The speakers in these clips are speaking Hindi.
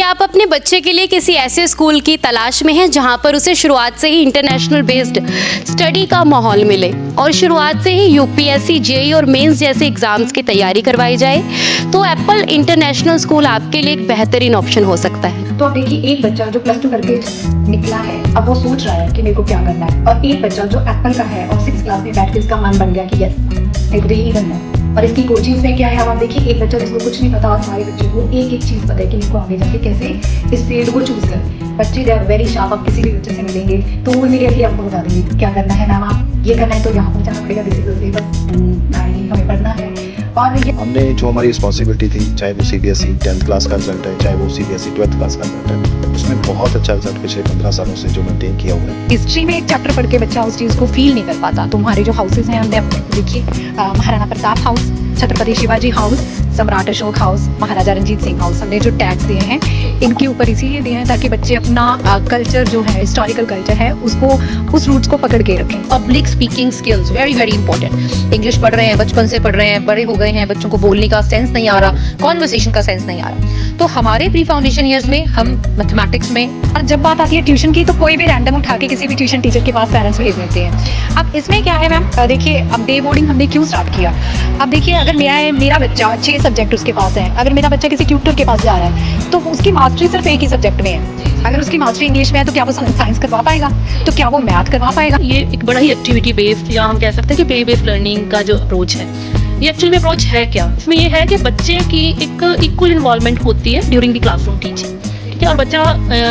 आप अपने बच्चे के लिए किसी ऐसे स्कूल की तलाश में हैं जहां पर उसे शुरुआत से ही इंटरनेशनल बेस्ड स्टडी का माहौल मिले और शुरुआत से ही यूपीएससी, जेईई और मेंस जैसे एग्जाम्स की तैयारी करवाई जाए, तो एप्पल इंटरनेशनल स्कूल आपके लिए एक बेहतरीन ऑप्शन हो सकता है। तो अब देखिए, एक बच्चा जो +2 करके निकला है, अब वो सोच रहा है कि मेरे को क्या करना है, और एक बच्चा जो एप्पल का है और 6th क्लास में बैठ के इसका मन बन गया कि यस मेरे को यही करना है। और इसकी कोचिंग में क्या है, अब आप देखिए, एक बच्चा जिसको कुछ नहीं पता और हमारे बच्चे को एक एक चीज़ पता है कि मेरे को आगे जाके कैसे इस फील्ड को चूज कर। बच्चे दे आर वेरी शार्प। आप किसी भी बच्चे से मिलेंगे तो वो इमीडिएटली आपको बता देंगे क्या करना है। मैम आप ये करना है तो यहाँ पर जाना पड़ेगा, दिस इज सिलेबस, हमें पढ़ना है। और हमने जो हमारी रिस्पॉन्सिबिलिटी थी, चाहे वो सीबीएसई 10th क्लास का रिजल्ट है, चाहे वो सीबीएसई 12th क्लास का रिजल्ट है, उसमें बहुत अच्छा रिजल्ट पिछले 15 सालों से जो मेंटेन किया हुआ है। हिस्ट्री में एक चैप्टर पढ़ के बच्चा उस चीज़ को फील नहीं कर पाता। तो हमारे जो हाउसेज हैं, हमने देखिए महाराणा प्रताप हाउस, छत्रपति शिवाजी हाउस, सम्राट अशोक हाउस, महाराजा रंजीत सिंह हाउस, हमने जो टैग्स दिए हैं इनके ऊपर इसीलिए दिए हैं ताकि बच्चे अपना कल्चर जो है, हिस्टोरिकल कल्चर है, उसको उस रूट्स को पकड़ के रखें। Public speaking skills very very important. English पढ़ रहे हैं, बचपन से पढ़ रहे हैं, बड़े हो गए हैं, बच्चों को बोलने का सेंस नहीं आ रहा, कॉन्वर्सेशन का सेंस नहीं आ रहा। तो हमारे प्री फाउंडेशन ईयर्स में हम मैथमेटिक्स में, और जब बात आती है ट्यूशन की, तो कोई भी रैंडम उठा के किसी भी ट्यूशन टीचर के पास पेरेंट्स भेज देते हैं। अब इसमें क्या है मैम, देखिए अब डे बोर्डिंग हमने क्यों स्टार्ट किया। अब देखिए, अगर मेरा बच्चा 6 सब्जेक्ट उसके पास है, अगर मेरा बच्चा किसी ट्यूटर के पास जा रहा है तो उसकी मास्टरी सिर्फ एक ही सब्जेक्ट में है। अगर उसकी मास्टरी इंग्लिश में है तो क्या वो साइंस करवा पाएगा, तो क्या वो मैथ करवा पाएगा। ये एक बड़ा ही एक्टिविटी बेस्ड या हम कह सकते हैं कि प्ले बेस्ड लर्निंग का जो अप्रोच है, ये एक्चुअली में अप्रोच है क्या, इसमें ये है कि बच्चे की एक इक्वल इन्वॉल्वमेंट होती है ड्यूरिंग द क्लासरूम टीचिंग, ठीक है, और बच्चा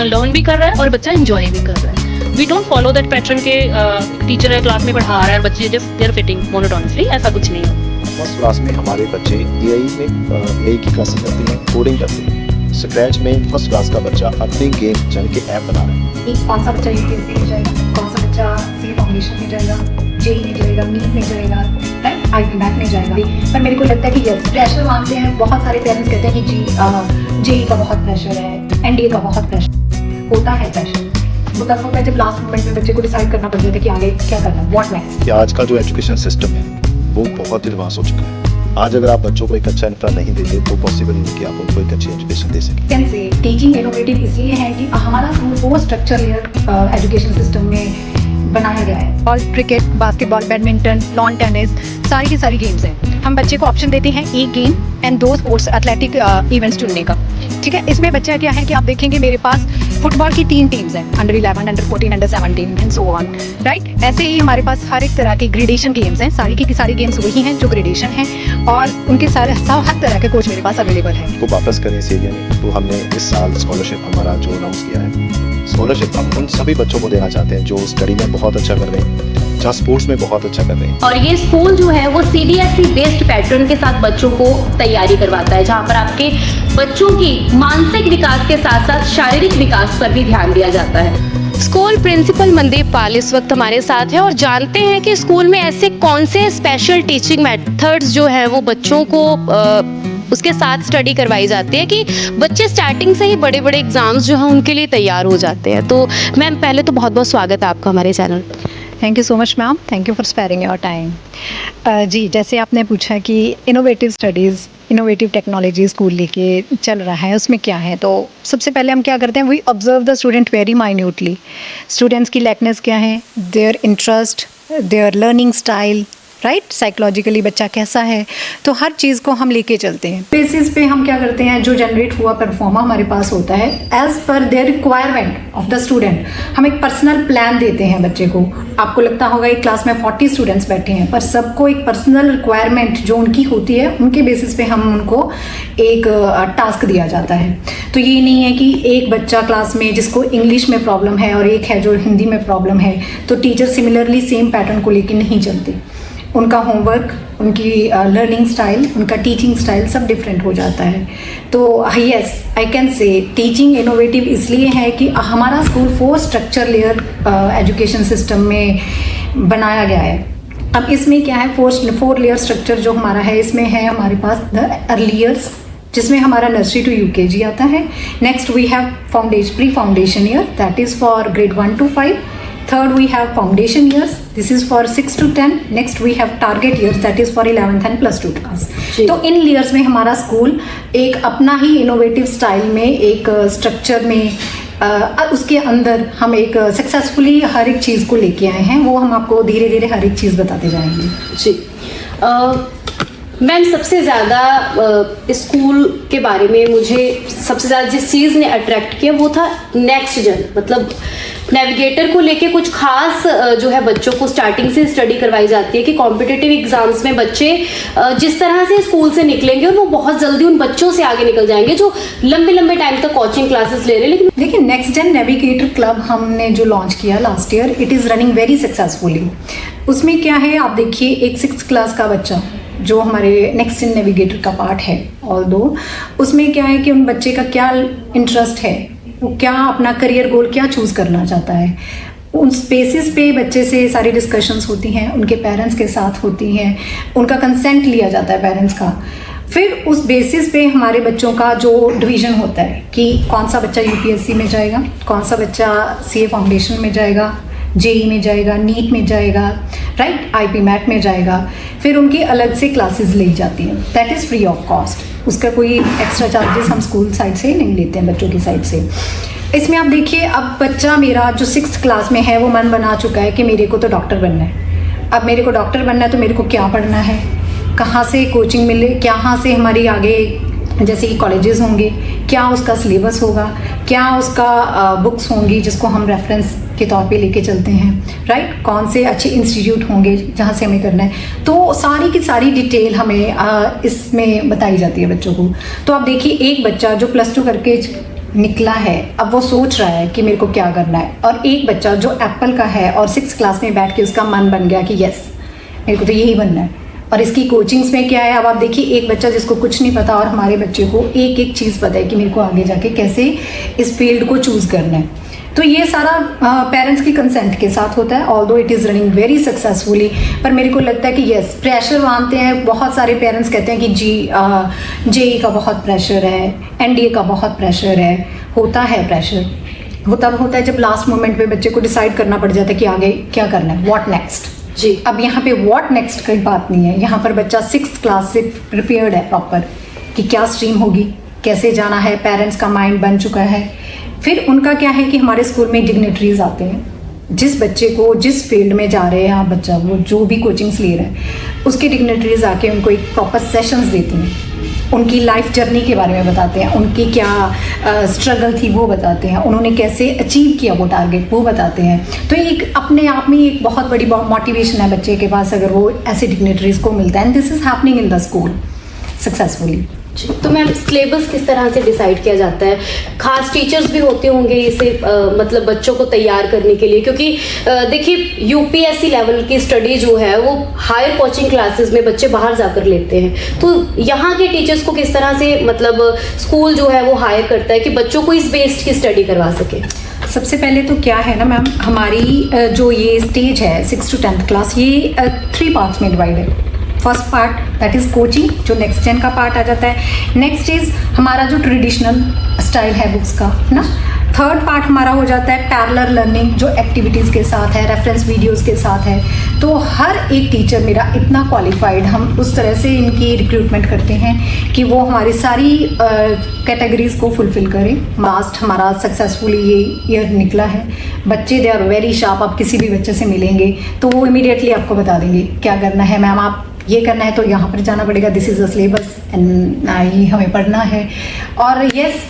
लर्न भी कर रहा है और बच्चा एंजॉय भी कर रहा है। We don't follow that pattern के टीचर है क्लास में पढ़ा रहा है और बच्चे जस्ट देयर फिटिंग मोनोटोनसली, ऐसा कुछ नहीं है। फर्स्ट क्लास में हमारे बच्चे एआई में एआई की क्लासेस करते हैं, कोडिंग करते हैं। स्क्रैच में फर्स्ट क्लास का बच्चा अपनी गेम यानी कि ऐप बना रहा है। कौन सा बच्चा यूपीएससी में जाएगा, कौन सा बच्चा सी फाउंडेशन में जाएगा, जेईई में जाएगा, नीट में जाएगा, राइट, आईबी बैंक में जाएगा। पर मेरे को लगता है कि यस, प्रेशर मानते हैं। बहुत सारे पेरेंट्स कहते हैं कि जेईई का बहुत प्रेशर है, एनडीए का बहुत प्रेशर होता है। प्रेशर वो तब होता है जब लास्ट मोमेंट में बच्चे को डिसाइड करना पड़ता है कि आगे क्या करना है, व्हाट नेक्स्ट। आज का जो एजुकेशन सिस्टम है वो बहुत एडवांस हो चुका है। आज अगर आप बच्चों को एक अच्छा इंफ्रा नहीं देंगे तो पॉसिबल नहीं कि आप उनको एक अच्छी एजुकेशन दे सकें। कैन से टीचिंग इनोवेटिव इसलिए है कि हमारा स्कूल वो स्ट्रक्चर लेयर एजुकेशन सिस्टम में बनाया गया है। Ball, cricket, basketball, badminton, lawn tennis, सारी की सारी गेम्स हैं। हम बच्चे को ऑप्शन देते हैं एक game and 2 sports athletic events चुनने का, ठीक है। इसमें बच्चा क्या है कि आप देखेंगे मेरे पास फुटबॉल की 3 टीम्स हैं, under 11, under 14, under 17 and so on, right. ऐसे ही हमारे पास हर एक तरह के ग्रेडेशन गेम्स हैं। सारी की सारी गेम्स वही हैं जो ग्रेडेशन हैं, और उनके सारे हर तरह के कोच मेरे पास अवेलेबल हैं। को वापस करें इस एरिया में, तो हमने इस साल स्कॉलरशिप हमारा जो अनाउंस किया है, स्कॉलरशिप हम उन सभी बच्चों को देना चाहते हैं जो स्टडी में बहुत अच्छा कर रहे हैं, जहाँ स्पोर्ट्स में बहुत अच्छा कर रहे हैं। और ये स्कूल जो है वो सीबीएसई बेस्ड पैटर्न के साथ बच्चों को तैयारी करवाता है, जहाँ पर आपके बच्चों की मानसिक विकास के साथ साथ शारीरिक विकास पर भी ध्यान दिया जाता है। स्कूल प्रिंसिपल मनदीप पाल इस वक्त हमारे साथ है और जानते हैं कि स्कूल में ऐसे कौन से स्पेशल टीचिंग मेथड्स जो है वो बच्चों को उसके साथ स्टडी करवाई जाती है कि बच्चे स्टार्टिंग से ही बड़े बड़े एग्जाम्स जो हैं उनके लिए तैयार हो जाते हैं। तो मैम, पहले तो बहुत बहुत स्वागत है आपका हमारे channel. Thank you so much ma'am, thank you for sparing your time. जी, जैसे आपने पूछा कि innovative studies, innovative technology school लेके चल रहा है, उसमें क्या है, तो सबसे पहले हम क्या करते हैं, we observe the student very minutely. Students की लाइकनेस क्या है, their interest, their learning style, right, psychologically बच्चा कैसा है, तो हर चीज़ को हम लेके चलते हैं। बेसिस पे हम क्या करते हैं, जो जनरेट हुआ परफॉर्मा हमारे पास होता है एज पर their requirement of the student, हम एक पर्सनल प्लान देते हैं बच्चे को। आपको लगता होगा एक क्लास में 40 स्टूडेंट्स बैठे हैं, पर सबको एक पर्सनल रिक्वायरमेंट जो उनकी होती है उनके बेसिस पे हम उनको एक टास्क दिया जाता है। तो ये नहीं है कि एक बच्चा क्लास में जिसको इंग्लिश में प्रॉब्लम है और एक है जो हिंदी में प्रॉब्लम है, तो टीचर सिमिलरली सेम पैटर्न को लेकर नहीं चलते। उनका होमवर्क, उनकी लर्निंग स्टाइल, उनका टीचिंग स्टाइल सब डिफरेंट हो जाता है। तो yes, I can say teaching innovative इसलिए है कि हमारा school 4 structure layer education system में बनाया गया है। अब इसमें क्या है, 4 लेयर स्ट्रक्चर जो हमारा है, इसमें है हमारे पास द अर्लियर्स, जिसमें हमारा नर्सरी टू यूकेजी आता है। Next we have pre foundation year, that is for grade 1 to 5। Third, we have foundation years. This is for 6 to 10. Next, we have target years, that is for 11th and plus 2 class. जी। तो इन ईयर्स में हमारा स्कूल एक अपना ही इनोवेटिव स्टाइल में, एक स्ट्रक्चर में, उसके अंदर हम एक सक्सेसफुली हर एक चीज़ को लेके आए हैं। वो हम आपको धीरे धीरे हर एक चीज़ बताते जाएंगे। जी मैम, सबसे ज़्यादा स्कूल के बारे में मुझे सबसे ज़्यादा जिस चीज़ ने अट्रैक्ट किया वो था नेक्स्ट जन, मतलब नेविगेटर को लेके कुछ खास जो है बच्चों को स्टार्टिंग से स्टडी करवाई जाती है कि कॉम्पिटिटिव एग्जाम्स में बच्चे जिस तरह से स्कूल से निकलेंगे और वो बहुत जल्दी उन बच्चों से आगे निकल जाएंगे जो लंबे लंबे टाइम तक कोचिंग क्लासेस ले रहे हैं। लेकिन देखिए, नेक्स्ट जेन नेविगेटर क्लब हमने जो लॉन्च किया last year, it is running very successfully. उसमें क्या है, आप देखिए, एक 6th क्लास का बच्चा जो हमारे नेक्स्ट जेन नेविगेटर का पार्ट है, ऑल्दो उसमें क्या है कि उन बच्चे का क्या इंटरेस्ट है, वो क्या अपना करियर गोल क्या चूज़ करना चाहता है, उन स्पेसिस पे बच्चे से सारी डिस्कशंस होती हैं, उनके पेरेंट्स के साथ होती हैं, उनका कंसेंट लिया जाता है पेरेंट्स का। फिर उस बेसिस पे हमारे बच्चों का जो डिवीज़न होता है कि कौन सा बच्चा यूपीएससी में जाएगा, कौन सा बच्चा सीए फाउंडेशन में जाएगा, जेई में जाएगा, नीट में जाएगा, राइट, आईपी मैट में जाएगा। फिर उनकी अलग से क्लासेस ली जाती हैं, that is free of cost. उसका कोई एक्स्ट्रा चार्जेस हम स्कूल साइड से नहीं लेते हैं बच्चों की साइड से। इसमें आप देखिए, अब बच्चा मेरा जो 6th क्लास में है वो मन बना चुका है कि मेरे को तो डॉक्टर बनना है। अब मेरे को डॉक्टर बनना है तो मेरे को क्या पढ़ना है, कहाँ से कोचिंग मिले, कहाँ से हमारी आगे जैसे कि कॉलेजेस होंगे, क्या उसका सिलेबस होगा, क्या उसका बुक्स होंगी जिसको हम रेफरेंस के तौर पे लेके चलते हैं, राइट, कौन से अच्छे इंस्टीट्यूट होंगे जहाँ से हमें करना है। तो सारी की सारी डिटेल हमें इसमें बताई जाती है बच्चों को। तो आप देखिए, एक बच्चा जो +2 करके निकला है, अब वो सोच रहा है कि मेरे को क्या करना है, और एक बच्चा जो एप्पल का है और 6th क्लास में बैठ के उसका मन बन गया कि यस मेरे को तो यही बनना है। और इसकी कोचिंग्स में क्या है, अब आप देखिए, एक बच्चा जिसको कुछ नहीं पता और हमारे बच्चे को एक एक चीज़ पता है कि मेरे को आगे जाके कैसे इस फील्ड को चूज़ करना है। तो ये सारा पेरेंट्स की कंसेंट के साथ होता है, although it is running very successfully. पर मेरे को लगता है कि यस, प्रेशर मानते हैं, बहुत सारे पेरेंट्स कहते हैं कि जेई का बहुत प्रेशर है, एनडीए का बहुत प्रेशर है। होता है प्रेशर, होता है जब लास्ट मोमेंट पे बच्चे को डिसाइड करना पड़ जाता है कि आगे क्या करना है, व्हाट नेक्स्ट। जी, अब यहाँ पे व्हाट नेक्स्ट की बात नहीं है, यहाँ पर बच्चा 6th क्लास से प्रिपेयर्ड है प्रॉपर कि क्या स्ट्रीम होगी, कैसे जाना है, पेरेंट्स का माइंड बन चुका है। फिर उनका क्या है कि हमारे स्कूल में डिग्नेटरीज आते हैं, जिस बच्चे को जिस फील्ड में जा रहे हैं आप बच्चा, वो जो भी कोचिंग्स ले रहे हैं, उसके डिग्नेटरीज आके उनको एक प्रॉपर सेशंस देती हैं, उनकी लाइफ जर्नी के बारे में बताते हैं, उनकी क्या स्ट्रगल थी वो बताते हैं, उन्होंने कैसे अचीव किया वो टारगेट वो बताते हैं। तो एक अपने आप में एक बहुत बड़ी मोटिवेशन है बच्चे के पास अगर वो ऐसे डिग्नेटरीज को मिलता है, and this is happening in the school successfully. तो मैम, सिलेबस किस तरह से डिसाइड किया जाता है? खास टीचर्स भी होते होंगे इसे मतलब बच्चों को तैयार करने के लिए, क्योंकि देखिए यूपीएससी लेवल की स्टडी जो है वो हायर कोचिंग क्लासेस में बच्चे बाहर जाकर लेते हैं। तो यहाँ के टीचर्स को किस तरह से मतलब स्कूल जो है वो हायर करता है कि बच्चों को इस बेस्ड की स्टडी करवा सके? सबसे पहले तो क्या है ना मैम, हमारी जो ये स्टेज है 6 to 10th क्लास, ये 3 पार्ट्स में डिवाइड है। First part that is coaching, जो नेक्स्ट जेन का पार्ट आ जाता है। नेक्स्ट इज हमारा जो ट्रेडिशनल स्टाइल है बुक्स का ना। थर्ड पार्ट हमारा हो जाता है पैरेलल लर्निंग, जो एक्टिविटीज़ के साथ है, रेफरेंस वीडियोस के साथ है। तो हर एक टीचर मेरा इतना क्वालिफाइड, हम उस तरह से इनकी रिक्रूटमेंट करते हैं कि वो हमारी सारी कैटेगरीज को फुलफिल करें। लास्ट हमारा सक्सेसफुली ये ईयर निकला है। बच्चे दे आर वेरी शार्प, आप किसी भी बच्चे से मिलेंगे तो वो इमीडिएटली आपको बता देंगे क्या करना है, मैम आप ये करना है तो यहाँ पर जाना पड़ेगा, this is the syllabus and ये हमें पढ़ना है। और यस,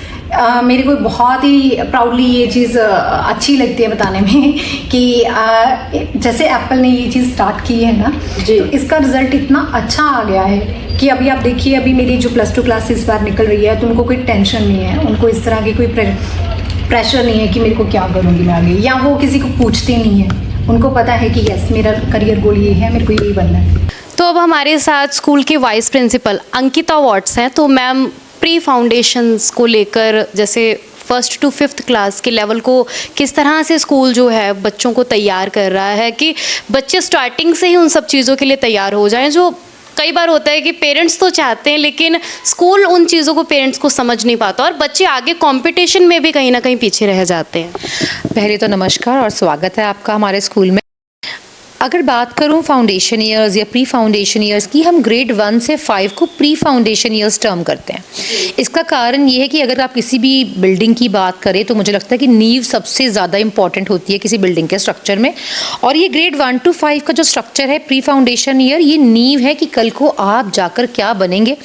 मेरे को बहुत ही प्राउडली ये चीज़ अच्छी लगती है बताने में कि जैसे एप्पल ने ये चीज़ स्टार्ट की है ना, तो इसका रिज़ल्ट इतना अच्छा आ गया है कि अभी आप देखिए, अभी मेरी जो +2 क्लास इस बार निकल रही है तो उनको कोई टेंशन नहीं है, उनको इस तरह की कोई प्रेशर नहीं है कि मेरे को क्या करूँगी मैं आगे, या वो किसी को पूछते नहीं है। उनको पता है कि यस मेरा करियर गोल ये है, मेरे को यही बनना है। तो अब हमारे साथ स्कूल की वाइस प्रिंसिपल अंकिता वॉट्स हैं। तो मैम, प्री फाउंडेशंस को लेकर जैसे 1st to 5th क्लास के लेवल को किस तरह से स्कूल जो है बच्चों को तैयार कर रहा है कि बच्चे स्टार्टिंग से ही उन सब चीज़ों के लिए तैयार हो जाएं जो कई बार होता है कि पेरेंट्स तो चाहते हैं लेकिन स्कूल उन चीज़ों को पेरेंट्स को समझ नहीं पाता और बच्चे आगे कंपटीशन में भी कहीं ना कहीं पीछे रह जाते हैं। पहले तो नमस्कार और स्वागत है आपका हमारे स्कूल में। अगर बात करूं फाउंडेशन ईयर्स या प्री फाउंडेशन ईयर्स की, हम ग्रेड 1 से 5 को प्री फाउंडेशन ईयर्स टर्म करते हैं। इसका कारण ये है कि अगर आप किसी भी बिल्डिंग की बात करें तो मुझे लगता है कि नींव सबसे ज़्यादा इंपॉर्टेंट होती है किसी बिल्डिंग के स्ट्रक्चर में। और ये ग्रेड 1 to 5 का जो स्ट्रक्चर है प्री फाउंडेशन ईयर, ये नींव है कि कल को आप जाकर क्या बनेंगे,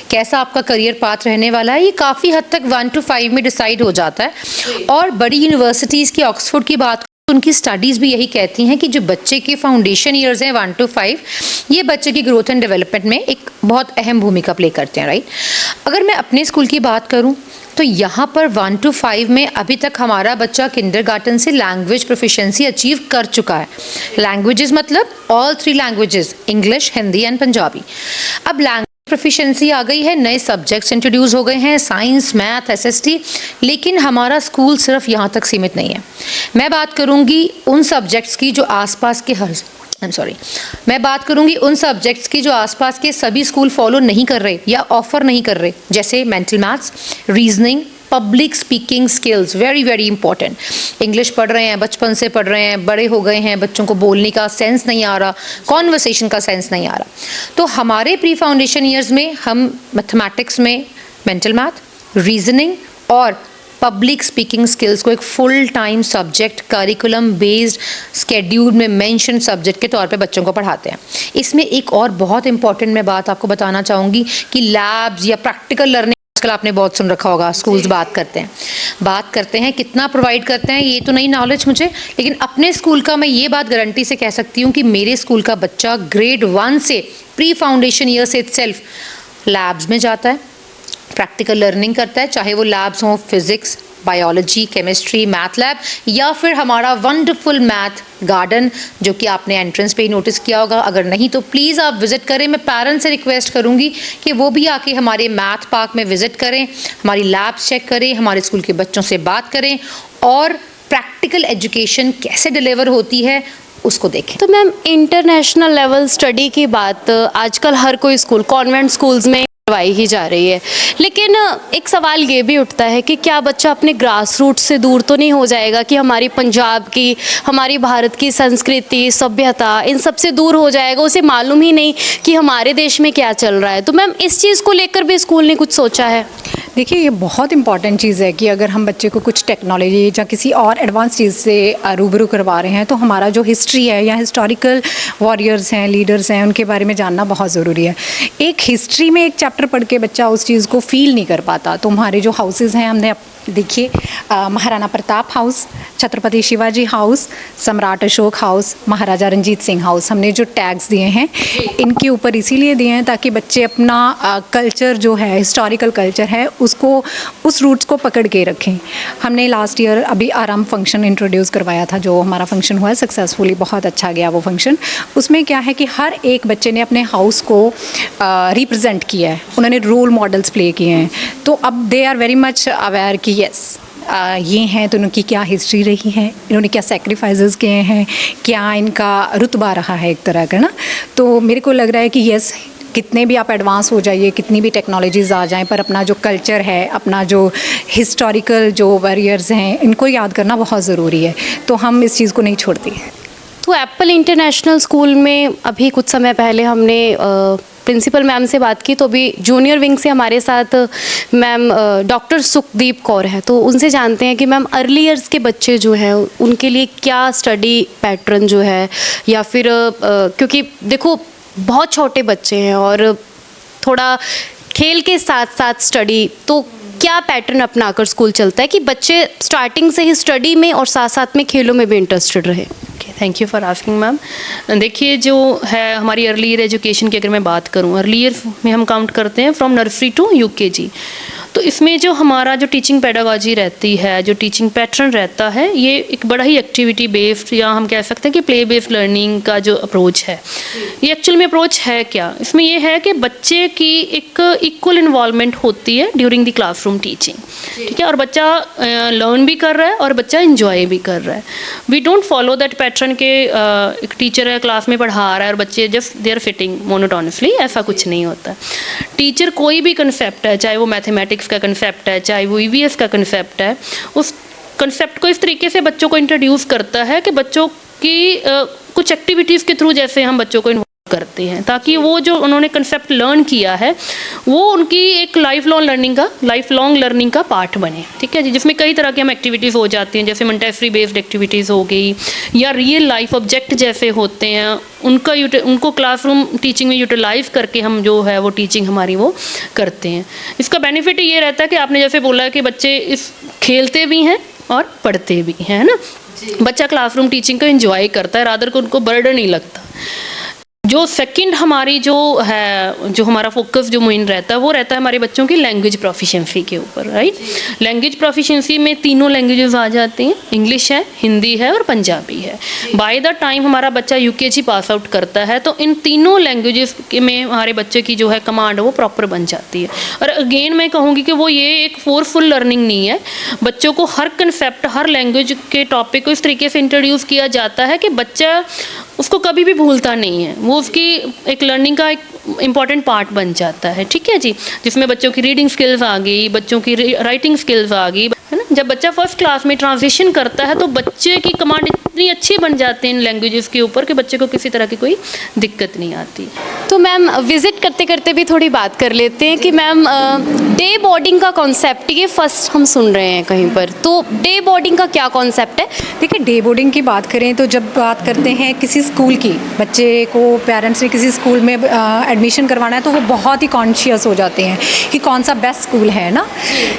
कैसा आपका करियर पाथ रहने वाला है। ये काफ़ी हद तक 1 to 5 में डिसाइड हो जाता है। और बड़ी यूनिवर्सिटीज़ की, ऑक्सफोर्ड की बात उनकी स्टडीज़ भी यही कहती हैं कि जो बच्चे के फाउंडेशन ईयर्स हैं 1 to 5, ये बच्चे की ग्रोथ एंड डेवलपमेंट में एक बहुत अहम भूमिका प्ले करते हैं, राइट। अगर मैं अपने स्कूल की बात करूं तो यहाँ पर 1 to 5 में अभी तक हमारा बच्चा किंडरगार्टन से लैंग्वेज प्रोफिशिएंसी अचीव कर चुका है। लैंग्वेजेस मतलब all 3 languages, English, Hindi and Punjabi. अब लैंग्वेज प्रोफिशिएंसी आ गई है, नए सब्जेक्ट्स इंट्रोड्यूस हो गए हैं, साइंस, मैथ, एसएसटी, लेकिन हमारा स्कूल सिर्फ यहाँ तक सीमित नहीं है। मैं बात करूँगी उन सब्जेक्ट्स की जो आसपास के मैं बात करूँगी उन सब्जेक्ट्स की जो आसपास के सभी स्कूल फॉलो नहीं कर रहे या ऑफर नहीं कर रहे, जैसे mental maths, reasoning, public speaking skills, very very important. English पढ़ रहे हैं, बचपन से पढ़ रहे हैं, बड़े हो गए हैं, बच्चों को बोलने का सेंस नहीं आ रहा, कॉन्वर्सेशन का सेंस नहीं आ रहा। तो हमारे प्री फाउंडेशन ईयर्स में हम मैथमेटिक्स में मेंटल मैथ, रीजनिंग और पब्लिक स्पीकिंग स्किल्स को एक full time subject curriculum based schedule में मेंशन सब्जेक्ट के तौर पे बच्चों को पढ़ाते हैं। इसमें एक और बहुत इंपॉर्टेंट मैं बात आपको बताना चाहूँगी कि लैब्स या प्रैक्टिकल लर्निंग आजकल आपने बहुत सुन रखा होगा, स्कूल्स बात करते हैं कितना प्रोवाइड करते हैं, ये तो नहीं नॉलेज मुझे, लेकिन अपने स्कूल का मैं ये बात गारंटी से कह सकती हूँ कि मेरे स्कूल का बच्चा ग्रेड 1 से प्री फाउंडेशन ईयर से इटसेल्फ लैब्स में जाता है, प्रैक्टिकल लर्निंग करता है, चाहे वो लैब्स हों physics, biology, chemistry, math lab या फिर हमारा वंडरफुल मैथ गार्डन जो कि आपने एंट्रेंस पे ही नोटिस किया होगा। अगर नहीं तो प्लीज़ आप विज़िट करें। मैं पेरेंट्स से रिक्वेस्ट करूंगी कि वो भी आके हमारे मैथ पार्क में विज़िट करें, हमारी लैब्स चेक करें, हमारे स्कूल के बच्चों से बात करें और प्रैक्टिकल एजुकेशन कैसे डिलीवर होती है उसको देखें। तो मैम, इंटरनेशनल लेवल स्टडी की बात आजकल हर कोई स्कूल, कॉन्वेंट स्कूल्स में करवाई ही जा रही है, लेकिन एक सवाल ये भी उठता है कि क्या बच्चा अपने ग्रास रूट से दूर तो नहीं हो जाएगा, कि हमारी पंजाब की, हमारी भारत की संस्कृति, सभ्यता, इन सब से दूर हो जाएगा, उसे मालूम ही नहीं कि हमारे देश में क्या चल रहा है। तो मैम, इस चीज़ को लेकर भी स्कूल ने कुछ सोचा है? देखिए, ये बहुत इंपॉर्टेंट चीज़ है कि अगर हम बच्चे को कुछ टेक्नोलॉजी या किसी और एडवांस चीज़ से रूबरू करवा रहे हैं तो हमारा जो हिस्ट्री है या हिस्टोरिकल वॉरियर्स हैं, लीडर्स हैं, उनके बारे में जानना बहुत ज़रूरी है। एक हिस्ट्री में एक चैप्टर पढ़ के बच्चा उस चीज़ को फील नहीं कर पाता। तो हमारे जो हाउसेज़ हैं, हमने देखिए महाराणा प्रताप हाउस, छत्रपति शिवाजी हाउस, सम्राट अशोक हाउस, महाराजा रंजीत सिंह हाउस, हमने जो टैग्स दिए हैं इनके ऊपर इसीलिए दिए हैं ताकि बच्चे अपना कल्चर जो है, हिस्टोरिकल कल्चर है, उसको, उस रूट्स को पकड़ के रखें। हमने लास्ट ईयर अभी आराम फंक्शन इंट्रोड्यूस करवाया था, जो हमारा फंक्शन हुआ है सक्सेसफुली, बहुत अच्छा गया वो फंक्शन। उसमें क्या है कि हर एक बच्चे ने अपने हाउस को रिप्रेजेंट किया है, उन्होंने रोल मॉडल्स प्ले किए हैं। तो अब they are very much aware कि यस ये हैं तो उनकी क्या हिस्ट्री रही है, इन्होंने क्या सेक्रीफाइसेस किए हैं, क्या इनका रुतबा रहा है एक तरह का ना। तो मेरे को लग रहा है कि यस, कितने भी आप एडवांस हो जाइए, कितनी भी टेक्नोलॉजीज़ आ जाएं, पर अपना जो कल्चर है, अपना जो हिस्टोरिकल जो वॉरियर्स हैं, इनको याद करना बहुत ज़रूरी है। तो हम इस चीज़ को नहीं छोड़ते। तो एप्पल इंटरनेशनल स्कूल में अभी कुछ समय पहले हमने प्रिंसिपल मैम से बात की, तो अभी जूनियर विंग से हमारे साथ मैम डॉक्टर सुखदीप कौर है। तो उनसे जानते हैं कि मैम अर्ली ईयर्स के बच्चे जो हैं उनके लिए क्या स्टडी पैटर्न जो है, या फिर क्योंकि देखो बहुत छोटे बच्चे हैं और थोड़ा खेल के साथ साथ स्टडी, तो क्या पैटर्न अपनाकर स्कूल चलता है कि बच्चे स्टार्टिंग से ही स्टडी में और साथ साथ में खेलों में भी इंटरेस्टेड रहे? Thank you for asking ma'am. देखिए, जो है हमारी अर्ली ईयर एजुकेशन की अगर मैं बात करूं, अर्ली ईयर में हम काउंट करते हैं फ्रॉम नर्सरी टू यूकेजी। तो इसमें जो हमारा जो टीचिंग पेडागोजी रहती है, जो टीचिंग पैटर्न रहता है, ये एक बड़ा ही एक्टिविटी बेस्ड या हम कह सकते हैं कि प्ले बेस्ड लर्निंग का जो अप्रोच है, ये एक्चुअल में अप्रोच है क्या? इसमें ये है कि बच्चे की एक इक्वल इन्वॉल्वमेंट होती है ड्यूरिंग द क्लासरूम टीचिंग, ठीक है, और बच्चा लर्न भी कर रहा है और बच्चा इंजॉय भी कर रहा है। We don't follow that pattern के एक टीचर है क्लास में पढ़ा रहा है और बच्चे जस्ट दे आर फिटिंग मोनोटोनसली, ऐसा कुछ नहीं होता। टीचर कोई भी कंसेप्ट है, चाहे वो मैथमेटिक्स का कंसेप्ट है, चाहे वो ईवीएस का कंसेप्ट है, उस कंसेप्ट को इस तरीके से बच्चों को इंट्रोड्यूस करता है कि बच्चों की कुछ एक्टिविटीज़ के थ्रू जैसे हम बच्चों को करते हैं, ताकि वो जो उन्होंने कंसेप्ट लर्न किया है वो उनकी एक लाइफ लॉन्ग लर्निंग का पार्ट बने, ठीक है जी, जिसमें कई तरह की हम एक्टिविटीज़ हो जाती हैं, जैसे मोंटेसरी बेस्ड एक्टिविटीज़ हो गई या रियल लाइफ ऑब्जेक्ट जैसे होते हैं, उनको क्लासरूम टीचिंग में यूटिलाइज करके हम जो है वो टीचिंग हमारी वो करते हैं। इसका बेनिफिट ये रहता है कि आपने जैसे बोला कि बच्चे इस खेलते भी हैं और पढ़ते भी हैं, है ना। बच्चा क्लासरूम टीचिंग को एंजॉय करता है, रादर को उनको बर्डन नहीं लगता। जो सेकंड हमारी जो है, जो हमारा फोकस जो मेन रहता है वो रहता है हमारे बच्चों की लैंग्वेज प्रोफिशिएंसी के ऊपर, राइट। लैंग्वेज प्रोफिशिएंसी में तीनों लैंग्वेजेस आ जाती हैं, इंग्लिश है, हिंदी है और पंजाबी है। बाय द टाइम हमारा बच्चा यूकेजी पास आउट करता है तो इन तीनों लैंग्वेजेस में हमारे बच्चे की जो है कमांड वो प्रॉपर बन जाती है। और अगेन मैं कहूँगी कि वो ये एक फोर्सफुल लर्निंग नहीं है, बच्चों को हर कंसेप्ट, हर लैंग्वेज के टॉपिक को इस तरीके से इंट्रोड्यूस किया जाता है कि बच्चा उसको कभी भी भूलता नहीं है, वो उसकी एक लर्निंग का एक इम्पॉर्टेंट पार्ट बन जाता है, ठीक है जी, जिसमें बच्चों की रीडिंग स्किल्स आ गई, बच्चों की राइटिंग स्किल्स आ गई, है ना। जब बच्चा फर्स्ट क्लास में ट्रांजिशन करता है तो बच्चे की कमांड इतनी अच्छी बन जाती है इन लैंग्वेजेस के ऊपर कि बच्चे को किसी तरह की कोई दिक्कत नहीं आती। तो मैम विजिट करते करते भी थोड़ी बात कर लेते हैं कि मैम डे बोर्डिंग का कॉन्सेप्ट ये फर्स्ट हम सुन रहे हैं कहीं पर, तो डे बोर्डिंग का क्या कॉन्सेप्ट है? देखिए, डे बोर्डिंग की बात करें तो जब बात करते हैं किसी स्कूल की, बच्चे को पेरेंट्स ने किसी स्कूल में एडमिशन करवाना है तो वो बहुत ही कॉन्शियस हो जाते हैं कि कौन सा बेस्ट स्कूल है ना,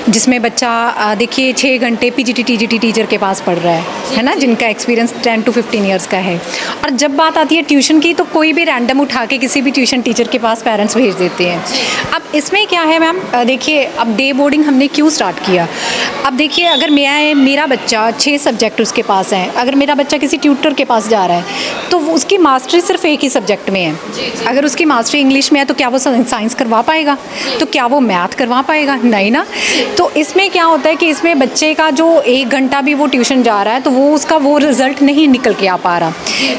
जिसमें बच्चा देखिए 6 घंटे पीजीटी टीजीटी टीचर के पास पढ़ रहा है ना, जिनका एक्सपीरियंस 10 to 15 ईयर्स का है। और जब बात आती है ट्यूशन की तो कोई भी रैंडम उठा के किसी भी ट्यूशन टीचर के पास पेरेंट्स भेज देते हैं। अब इसमें क्या है मैम, देखिए अब डे बोर्डिंग हमने क्यों स्टार्ट किया। अब देखिए, अगर मेरा बच्चा 6 सब्जेक्ट उसके पास हैं, अगर मेरा बच्चा किसी ट्यूटर के पास जा रहा है तो उसकी मास्टरी सिर्फ एक ही सब्जेक्ट में है। अगर उसकी मास्टरी इंग्लिश में है तो क्या वो साइंस करवा पाएगा, तो क्या वो मैथ करवा पाएगा? नहीं ना। तो इसमें क्या होता है कि इसमें बच्चे का जो 1 घंटा भी वो ट्यूशन जा रहा है तो वो उसका वो रिज़ल्ट नहीं निकल के आ पा रहा।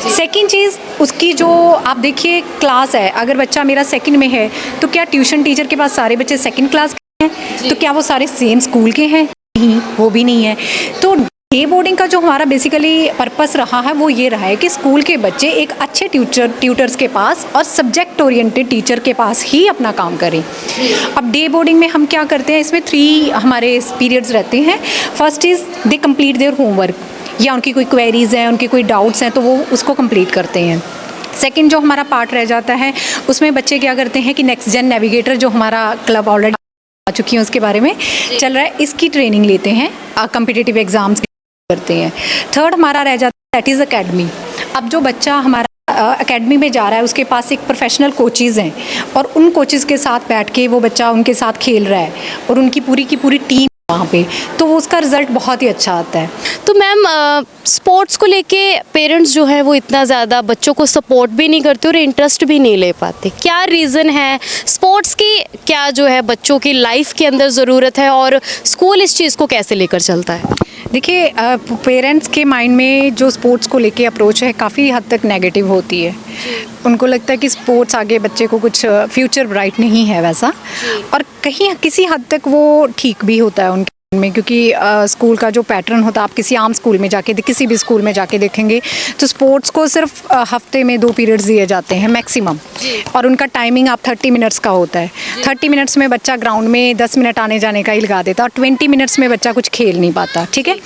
सेकंड चीज़, उसकी जो आप देखिए क्लास है, अगर बच्चा मेरा सेकंड में है तो क्या ट्यूशन टीचर के पास सारे बच्चे सेकंड क्लास के हैं? तो क्या वो सारे सेम स्कूल के हैं? नहीं, वो भी नहीं है। तो डे बोर्डिंग का जो हमारा बेसिकली पर्पस रहा है वो ये रहा है कि स्कूल के बच्चे एक अच्छे ट्यूटर्स के पास और सब्जेक्ट ओरिएंटेड टीचर के पास ही अपना काम करें। अब डे बोर्डिंग में हम क्या करते हैं, इसमें 3 हमारे पीरियड्स रहते हैं। First is they complete their homework, या उनकी कोई क्वेरीज़ हैं, उनकी कोई डाउट्स हैं तो वो उसको कंप्लीट करते हैं। सेकंड जो हमारा पार्ट रह जाता है उसमें बच्चे क्या करते हैं कि नेक्स्ट जेन नेविगेटर जो हमारा क्लब ऑलरेडी आ चुकी है उसके बारे में चल रहा है, इसकी ट्रेनिंग लेते हैं, कम्पिटिटिव एग्जाम्स करते हैं। थर्ड हमारा रह जाता है दैट इज़ एकेडमी। अब जो बच्चा हमारा एकेडमी में जा रहा है उसके पास एक प्रोफेशनल कोचेज़ हैं और उन कोचेज़ के साथ बैठ के वो बच्चा उनके साथ खेल रहा है और उनकी पूरी की पूरी टीम वहाँ पे, तो वो उसका रिज़ल्ट बहुत ही अच्छा आता है। तो मैम स्पोर्ट्स को लेके पेरेंट्स जो है वो इतना ज़्यादा बच्चों को सपोर्ट भी नहीं करते और इंटरेस्ट भी नहीं ले पाते, क्या रीज़न है? स्पोर्ट्स की क्या जो है बच्चों की लाइफ के अंदर ज़रूरत है और स्कूल इस चीज़ को कैसे लेकर चलता है? देखिए, पेरेंट्स के माइंड में जो स्पोर्ट्स को लेके अप्रोच है काफ़ी हद तक नेगेटिव होती है। उनको लगता है कि स्पोर्ट्स आगे बच्चे को कुछ फ्यूचर ब्राइट नहीं है वैसा, और कहीं किसी हद तक वो ठीक भी होता है उनके में, क्योंकि स्कूल का जो पैटर्न होता है, आप किसी आम स्कूल में जाके किसी भी स्कूल में जाके देखेंगे तो स्पोर्ट्स को सिर्फ हफ्ते में 2 पीरियड्स दिए जाते हैं मैक्सिमम, और उनका टाइमिंग आप 30 मिनट्स का होता है। 30 मिनट्स में बच्चा ग्राउंड में 10 मिनट आने जाने का ही लगा देता और 20 मिनट्स में बच्चा कुछ खेल नहीं पाता, ठीक है।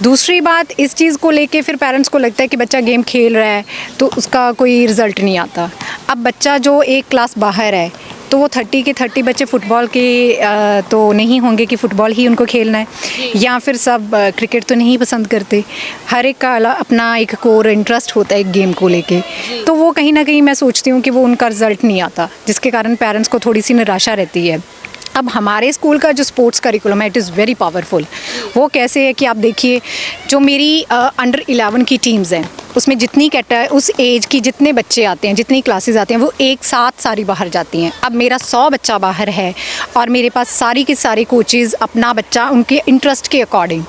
दूसरी बात, इस चीज़ को लेके फिर पेरेंट्स को लगता है कि बच्चा गेम खेल रहा है तो उसका कोई रिज़ल्ट नहीं आता। अब बच्चा जो एक क्लास बाहर है तो वो 30 के 30 बच्चे फुटबॉल के तो नहीं होंगे कि फ़ुटबॉल ही उनको खेलना है, या फिर सब क्रिकेट तो नहीं पसंद करते। हर एक का अपना एक कोर इंटरेस्ट होता है एक गेम को लेके, तो वो कहीं ना कहीं मैं सोचती हूँ कि वो उनका रिज़ल्ट नहीं आता, जिसके कारण पेरेंट्स को थोड़ी सी निराशा रहती है। अब हमारे स्कूल का जो स्पोर्ट्स करिकुलम है इट इज़ वेरी पावरफुल। वो कैसे है कि आप देखिए जो मेरी अंडर 11 की टीम्स हैं उसमें जितनी उस एज की जितने बच्चे आते हैं, जितनी क्लासेस आते हैं, वो एक साथ सारी बाहर जाती हैं। अब मेरा 100 बच्चा बाहर है और मेरे पास सारी के सारे कोचेज़ अपना बच्चा उनके इंटरेस्ट के अकॉर्डिंग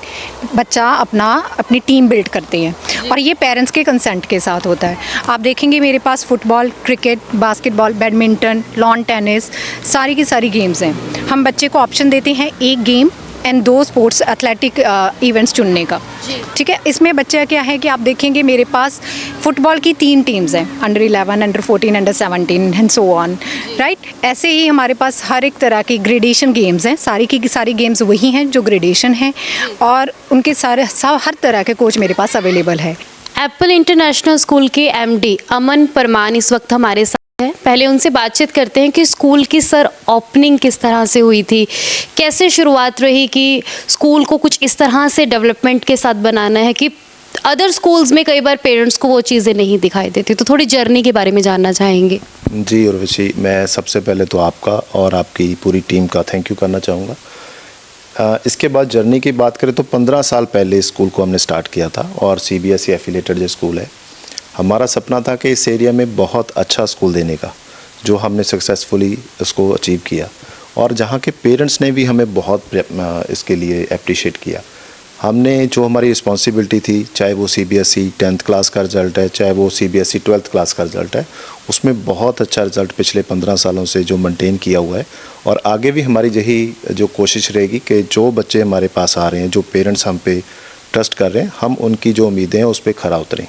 बच्चा अपनी टीम बिल्ड करते हैं और ये पेरेंट्स के कंसेंट के साथ होता है। आप देखेंगे मेरे पास football, cricket, basketball, badminton, lawn tennis, सारी की सारी गेम्स हैं। हम बच्चे को ऑप्शन देते हैं एक game and 2 sports athletic events चुनने का। ठीक है, इसमें बच्चा क्या है कि आप देखेंगे मेरे पास फुटबॉल की 3 टीम्स हैं, under 11, under 14, under 17 and so on, right. ऐसे ही हमारे पास हर एक तरह की ग्रेडेशन गेम्स हैं, सारी की सारी गेम्स वही हैं जो ग्रेडेशन हैं और उनके हर तरह के कोच मेरे पास अवेलेबल है। एप्पल इंटरनेशनल स्कूल के एमडी अमन परमान इस वक्त हमारे साथ हैं। पहले उनसे बातचीत करते हैं कि स्कूल की सर ओपनिंग किस तरह से हुई थी, कैसे शुरुआत रही कि स्कूल को कुछ इस तरह से डेवलपमेंट के साथ बनाना है कि अदर स्कूल्स में कई बार पेरेंट्स को वो चीज़ें नहीं दिखाई देती। तो थोड़ी जर्नी के बारे में जानना चाहेंगे। जी उर्वशी, मैं सबसे पहले तो आपका और आपकी पूरी टीम का थैंक यू करना चाहूँगा। इसके बाद जर्नी की बात करें तो 15 साल पहले स्कूल को हमने स्टार्ट किया था और CBSE एफिलेटेड जो स्कूल है, हमारा सपना था कि इस एरिया में बहुत अच्छा स्कूल देने का, जो हमने सक्सेसफुली उसको अचीव किया और जहाँ के पेरेंट्स ने भी हमें बहुत इसके लिए अप्रिशिएट किया। हमने जो हमारी रिस्पॉन्सिबिलिटी थी, चाहे वो CBSE 10th क्लास का रिज़ल्ट है, चाहे वो CBSE 12th क्लास का रिज़ल्ट है, उसमें बहुत अच्छा रिज़ल्ट पिछले 15 सालों से जो मेंटेन किया हुआ है और आगे भी हमारी यही जो कोशिश रहेगी कि जो बच्चे हमारे पास आ रहे हैं, जो पेरेंट्स हम पे ट्रस्ट कर रहे हैं, हम उनकी जो उम्मीदें हैं उस पर खरा उतरें।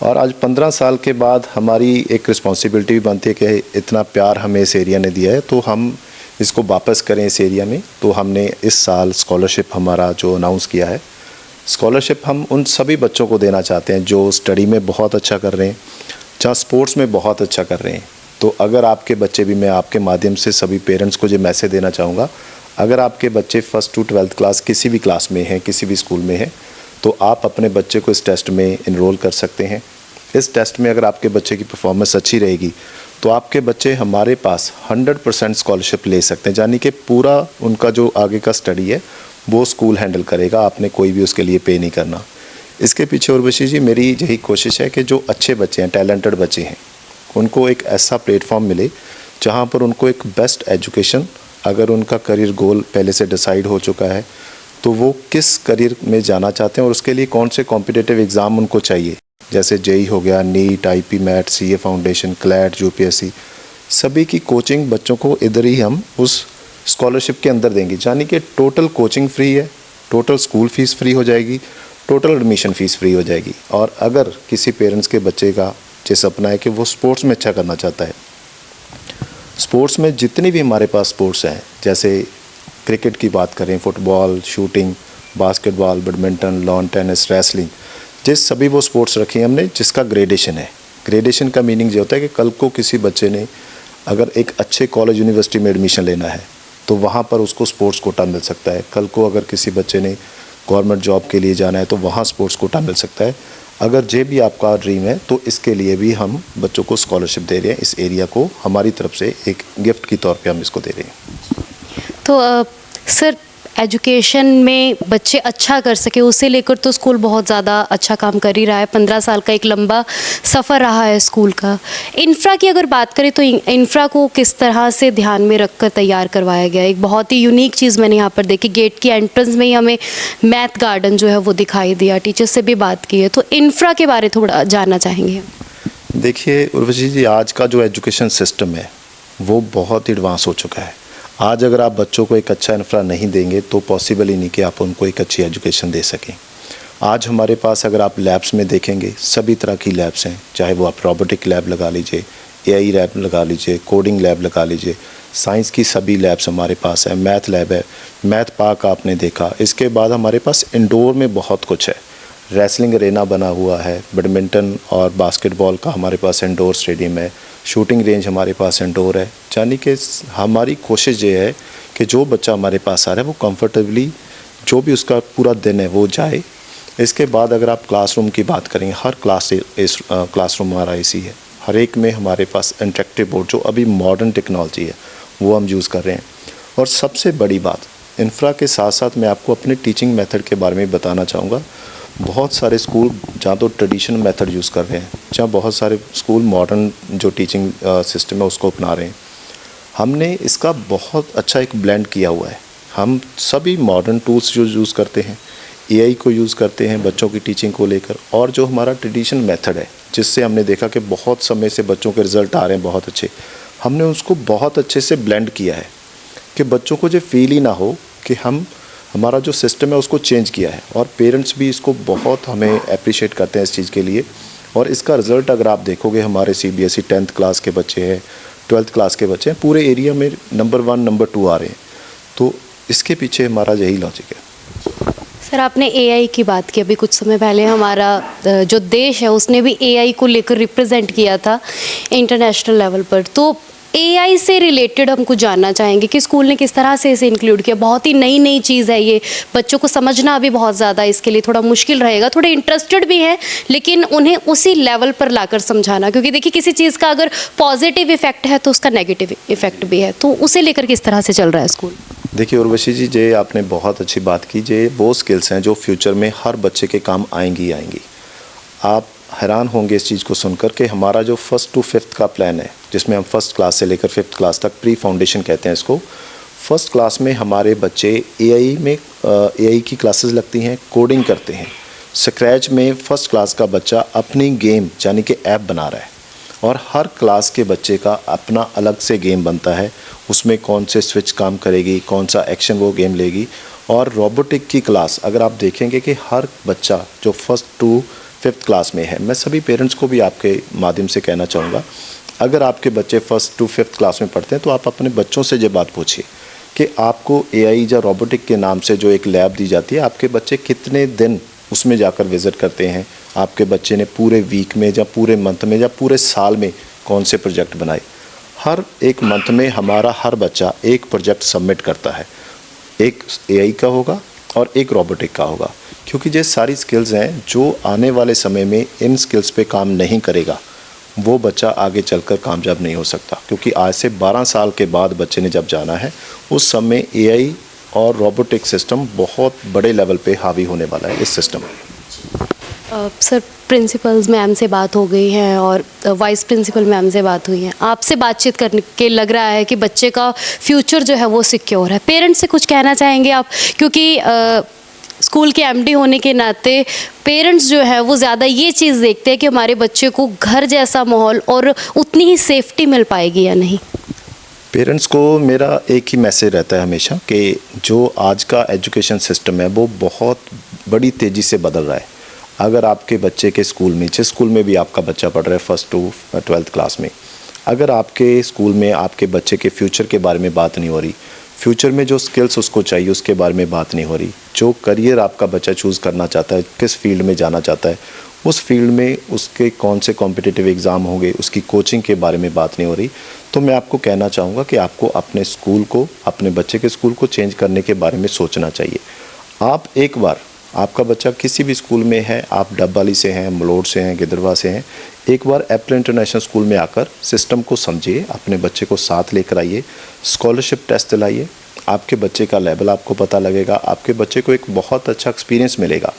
और आज 15 साल के बाद हमारी एक रिस्पॉन्सिबिलिटी भी बनती है कि इतना प्यार हमें इस एरिया ने दिया है तो हम इसको वापस करें इस एरिया में। तो हमने इस साल स्कॉलरशिप हमारा जो अनाउंस किया है, स्कॉलरशिप हम उन सभी बच्चों को देना चाहते हैं जो स्टडी में बहुत अच्छा कर रहे हैं, जहाँ स्पोर्ट्स में बहुत अच्छा कर रहे हैं। तो अगर आपके बच्चे भी, मैं आपके माध्यम से सभी पेरेंट्स को ये मैसेज देना चाहूँगा, अगर आपके बच्चे 1st to 12th क्लास किसी भी क्लास में हैं, किसी भी स्कूल में हैं, तो आप अपने बच्चे को इस टेस्ट में इनरोल कर सकते हैं। इस टेस्ट में अगर आपके बच्चे की परफॉर्मेंस अच्छी रहेगी तो आपके बच्चे हमारे पास 100% स्कॉलरशिप ले सकते हैं, यानी कि पूरा उनका जो आगे का स्टडी है वो स्कूल हैंडल करेगा, आपने कोई भी उसके लिए पे नहीं करना। इसके पीछे उर्वशी जी मेरी यही कोशिश है कि जो अच्छे बच्चे हैं, टैलेंटेड बच्चे हैं, उनको एक ऐसा प्लेटफॉर्म मिले जहाँ पर उनको एक बेस्ट एजुकेशन, अगर उनका करियर गोल पहले से डिसाइड हो चुका है तो वो किस करियर में जाना चाहते हैं और उसके लिए कौन से कॉम्पिटिटिव एग्ज़ाम उनको चाहिए, जैसे JEE हो गया, NEET, IP, MAT, CA foundation, CLAT, UPSC, सभी की कोचिंग बच्चों को इधर ही हम उस स्कॉलरशिप के अंदर देंगे। यानी कि टोटल कोचिंग फ्री है, टोटल स्कूल फीस फ्री हो जाएगी, टोटल एडमिशन फ़ीस फ्री हो जाएगी। और अगर किसी पेरेंट्स के बच्चे का ये सपना है कि वो स्पोर्ट्स में अच्छा करना चाहता है, स्पोर्ट्स में जितनी भी हमारे पास स्पोर्ट्स हैं, जैसे क्रिकेट की बात करें, football, shooting, basketball, badminton, lawn tennis, wrestling, जिस सभी वो स्पोर्ट्स रखी हैं हमने जिसका ग्रेडेशन है। ग्रेडेशन का मीनिंग ये होता है कि कल को किसी बच्चे ने अगर एक अच्छे कॉलेज यूनिवर्सिटी में एडमिशन लेना है तो वहाँ पर उसको स्पोर्ट्स कोटा मिल सकता है। कल को अगर किसी बच्चे ने गवर्नमेंट जॉब के लिए जाना है तो वहाँ स्पोर्ट्स कोटा मिल सकता है। अगर ये भी आपका ड्रीम है तो इसके लिए भी हम बच्चों को स्कॉलरशिप दे रहे हैं। इस एरिया को हमारी तरफ से एक गिफ्ट की तौर पे हम इसको दे रहे हैं। तो सर, एजुकेशन में बच्चे अच्छा कर सके उसे लेकर तो स्कूल बहुत ज़्यादा अच्छा काम कर ही रहा है। 15 साल का एक लंबा सफ़र रहा है स्कूल का। इंफ्रा की अगर बात करें तो इंफ्रा को किस तरह से ध्यान में रखकर तैयार करवाया गया। एक बहुत ही यूनिक चीज़ मैंने यहाँ पर देखी, गेट की एंट्रेंस में ही हमें मैथ गार्डन जो है वो दिखाई दिया। टीचर्स से भी बात की है, तो इंफ्रा के बारे थोड़ा जानना चाहेंगे। देखिए उर्वशी जी, आज का जो एजुकेशन सिस्टम है वो बहुत एडवांस हो चुका है। आज अगर आप बच्चों को एक अच्छा इंफ्रा नहीं देंगे तो पॉसिबल ही नहीं कि आप उनको एक अच्छी एजुकेशन दे सकें। आज हमारे पास अगर आप लैब्स में देखेंगे, सभी तरह की लैब्स हैं, चाहे वो आप रोबोटिक लैब लगा लीजिए, AI लैब लगा लीजिए, कोडिंग लैब लगा लीजिए, साइंस की सभी लैब्स हमारे पास है, मैथ लैब है, मैथ पार्क आपने देखा। इसके बाद हमारे पास इंडोर में बहुत कुछ है, रेसलिंग अरेना बना हुआ है, बैडमिंटन और बास्केटबॉल का हमारे पास इंडोर स्टेडियम है, शूटिंग रेंज हमारे पास इंडोर है। यानी कि हमारी कोशिश ये है कि जो बच्चा हमारे पास आ रहा है वो कंफर्टेबली जो भी उसका पूरा दिन है वो जाए। इसके बाद अगर आप क्लासरूम की बात करेंगे, हर क्लासरूम हमारा AC है, हर एक में हमारे पास इंटरेक्टिव बोर्ड जो अभी मॉडर्न टेक्नोलॉजी है वो हम यूज़ कर रहे हैं। और सबसे बड़ी बात, इंफ्रा के साथ साथ मैं आपको अपने टीचिंग मेथड के बारे में बताना चाहूँगा। बहुत सारे स्कूल जहाँ तो ट्रेडिशनल मेथड यूज़ कर रहे हैं, जहाँ बहुत सारे स्कूल मॉडर्न जो टीचिंग सिस्टम है उसको अपना रहे हैं। हमने इसका बहुत अच्छा एक ब्लेंड किया हुआ है। हम सभी मॉडर्न टूल्स जो यूज़ करते हैं, एआई को यूज़ करते हैं बच्चों की टीचिंग को लेकर, और जो हमारा ट्रेडिशनल मेथड है जिससे हमने देखा कि बहुत समय से बच्चों के रिज़ल्ट आ रहे हैं बहुत अच्छे, हमने उसको बहुत अच्छे से ब्लेंड किया है कि बच्चों को जो फील ही ना हो कि हमारा जो सिस्टम है उसको चेंज किया है। और पेरेंट्स भी इसको बहुत हमें अप्रिशिएट करते हैं इस चीज़ के लिए। और इसका रिज़ल्ट अगर आप देखोगे, हमारे सीबीएसई 10th क्लास के बच्चे हैं, 12th क्लास के बच्चे हैं, पूरे एरिया में नंबर 1 नंबर 2 आ रहे हैं। तो इसके पीछे हमारा यही लॉजिक है। सर, आपने एआई की बात की। अभी कुछ समय पहले हमारा जो देश है उसने भी एआई को लेकर रिप्रेजेंट किया था इंटरनेशनल लेवल पर। तो एआई से रिलेटेड हम कुछ जानना चाहेंगे कि स्कूल ने किस तरह से इसे इंक्लूड किया। बहुत ही नई नई चीज़ है ये, बच्चों को समझना भी बहुत ज़्यादा इसके लिए थोड़ा मुश्किल रहेगा। थोड़े इंटरेस्टेड भी हैं, लेकिन उन्हें उसी लेवल पर लाकर समझाना, क्योंकि देखिए किसी चीज़ का अगर पॉजिटिव इफेक्ट है तो उसका नेगेटिव इफेक्ट भी है। तो उसे लेकर किस तरह से चल रहा है स्कूल? देखिए उर्वशी जी, जे आपने बहुत अच्छी बात की। जे वो स्किल्स हैं जो फ्यूचर में हर बच्चे के काम आएंगी आएंगी। आप हैरान होंगे इस चीज़ को सुनकर कि हमारा जो 1st to 5th का प्लान है, जिसमें हम 1st क्लास से लेकर 5th क्लास तक प्री फाउंडेशन कहते हैं इसको। 1st क्लास में हमारे बच्चे एआई की क्लासेस लगती हैं, कोडिंग करते हैं। स्क्रैच में 1st क्लास का बच्चा अपनी गेम यानी कि ऐप बना रहा है, और हर क्लास के बच्चे का अपना अलग से गेम बनता है। उसमें कौन से स्विच काम करेगी, कौन सा एक्शन वो गेम लेगी। और रोबोटिक की क्लास अगर आप देखेंगे कि हर बच्चा जो 1st to 5th क्लास में है, मैं सभी पेरेंट्स को भी आपके माध्यम से कहना चाहूँगा, अगर आपके बच्चे 1st to 5th क्लास में पढ़ते हैं तो आप अपने बच्चों से ये बात पूछिए कि आपको एआई या रोबोटिक के नाम से जो एक लैब दी जाती है, आपके बच्चे कितने दिन उसमें जाकर विज़िट करते हैं, आपके बच्चे ने पूरे वीक में या पूरे मंथ में या पूरे साल में कौन से प्रोजेक्ट बनाए। हर एक मंथ में हमारा हर बच्चा एक प्रोजेक्ट सबमिट करता है, एक एआई का होगा और एक रोबोटिक का होगा। क्योंकि ये सारी स्किल्स हैं जो आने वाले समय में इन स्किल्स पे काम नहीं करेगा, वो बच्चा आगे चलकर कामयाब नहीं हो सकता। क्योंकि आज से 12 साल के बाद बच्चे ने जब जाना है, उस समय एआई और रोबोटिक सिस्टम बहुत बड़े लेवल पे हावी होने वाला है इस सिस्टम में। सर, प्रिंसिपल्स मैम से बात हो गई है और वाइस प्रिंसिपल मैम से बात हुई है। आपसे बातचीत करने के लग रहा है कि बच्चे का फ्यूचर जो है वो सिक्योर है। पेरेंट्स से कुछ कहना चाहेंगे आप? क्योंकि स्कूल के एमडी होने के नाते पेरेंट्स जो है वो ज़्यादा ये चीज़ देखते हैं कि हमारे बच्चे को घर जैसा माहौल और उतनी ही सेफ्टी मिल पाएगी या नहीं। पेरेंट्स को मेरा एक ही मैसेज रहता है हमेशा कि जो आज का एजुकेशन सिस्टम है वो बहुत बड़ी तेज़ी से बदल रहा है। अगर आपके बच्चे के स्कूल में, जिस स्कूल में भी आपका बच्चा पढ़ रहा है 1st to 12th क्लास में, अगर आपके स्कूल में आपके बच्चे के फ्यूचर के बारे में बात नहीं हो रही, फ्यूचर में जो स्किल्स उसको चाहिए उसके बारे में बात नहीं हो रही, जो करियर आपका बच्चा चूज़ करना चाहता है, किस फील्ड में जाना चाहता है, उस फील्ड में उसके कौन से कॉम्पिटिटिव एग्ज़ाम होंगे, उसकी कोचिंग के बारे में बात नहीं हो रही, तो मैं आपको कहना चाहूँगा कि आपको अपने स्कूल को, अपने बच्चे के स्कूल को चेंज करने के बारे में सोचना चाहिए। आप एक बार, आपका बच्चा किसी भी स्कूल में है, आप डबवाली से हैं, मलोड से हैं, गिदरवा से हैं, एक बार एप्पल इंटरनेशनल स्कूल में आकर सिस्टम को समझिए, अपने बच्चे को साथ लेकर आइए, स्कॉलरशिप टेस्ट दिलाइए, आपके बच्चे का लेवल आपको पता लगेगा, आपके बच्चे को एक बहुत अच्छा एक्सपीरियंस मिलेगा।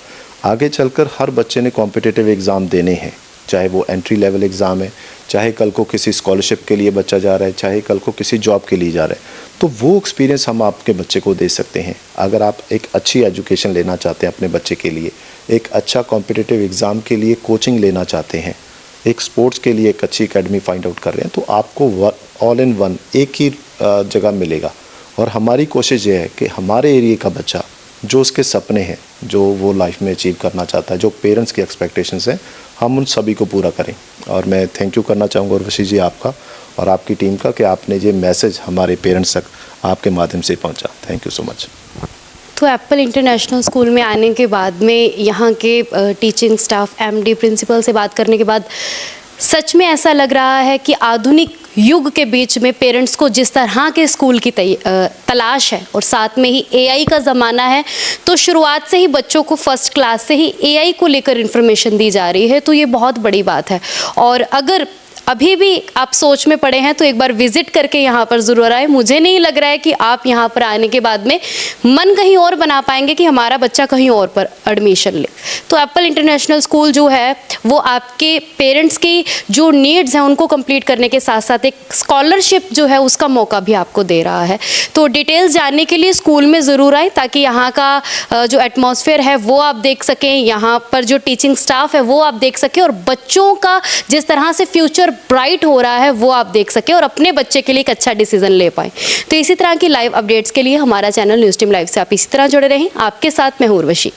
आगे चलकर हर बच्चे ने कॉम्पिटिटिव एग्ज़ाम देने हैं, चाहे वो एंट्री लेवल एग्ज़ाम है, चाहे कल को किसी स्कॉलरशिप के लिए बच्चा जा रहा है, चाहे कल को किसी जॉब के लिए जा रहा है, तो वो एक्सपीरियंस हम आपके बच्चे को दे सकते हैं। अगर आप एक अच्छी एजुकेशन लेना चाहते हैं अपने बच्चे के लिए, एक अच्छा कॉम्पिटिटिव एग्ज़ाम के लिए कोचिंग लेना चाहते हैं, एक स्पोर्ट्स के लिए एक अच्छी एकेडमी फाइंड आउट कर रहे हैं, तो आपको ऑल इन वन एक ही जगह मिलेगा। और हमारी कोशिश ये है कि हमारे एरिया का बच्चा जो उसके सपने हैं, जो वो लाइफ में अचीव करना चाहता है, जो पेरेंट्स की एक्सपेक्टेशंस हैं, हम उन सभी को पूरा करें। और मैं थैंक यू करना चाहूँगा उर्वशी जी आपका और आपकी टीम का कि आपने ये मैसेज हमारे पेरेंट्स तक आपके माध्यम से पहुँचा। Thank you so much. तो एप्पल इंटरनेशनल स्कूल में आने के बाद में यहाँ के टीचिंग स्टाफ, एमडी, प्रिंसिपल से बात करने के बाद सच में ऐसा लग रहा है कि आधुनिक युग के बीच में पेरेंट्स को जिस तरह के स्कूल की तलाश है और साथ में ही एआई का ज़माना है, तो शुरुआत से ही बच्चों को 1st क्लास से ही एआई को लेकर इन्फॉर्मेशन दी जा रही है, तो ये बहुत बड़ी बात है। और अगर अभी भी आप सोच में पड़े हैं तो एक बार विजिट करके यहाँ पर ज़रूर आए। मुझे नहीं लग रहा है कि आप यहाँ पर आने के बाद में मन कहीं और बना पाएंगे कि हमारा बच्चा कहीं और पर एडमिशन ले। तो एप्पल इंटरनेशनल स्कूल जो है वो आपके पेरेंट्स की जो नीड्स हैं उनको कंप्लीट करने के साथ साथ एक स्कॉलरशिप जो है उसका मौका भी आपको दे रहा है। तो डिटेल्स जानने के लिए स्कूल में ज़रूर आए ताकि यहाँ का जो एटमॉस्फेयर है वो आप देख सकें, यहाँ पर जो टीचिंग स्टाफ है वो आप देख सकें और बच्चों का जिस तरह से फ्यूचर ब्राइट हो रहा है वो आप देख सकें और अपने बच्चे के लिए एक अच्छा डिसीजन ले पाएँ। तो इसी तरह की लाइव अपडेट्स के लिए हमारा चैनल न्यूज़ टीम लाइव से आप इसी तरह जुड़े रहें। आपके साथ मैं हूँ उर्वशी।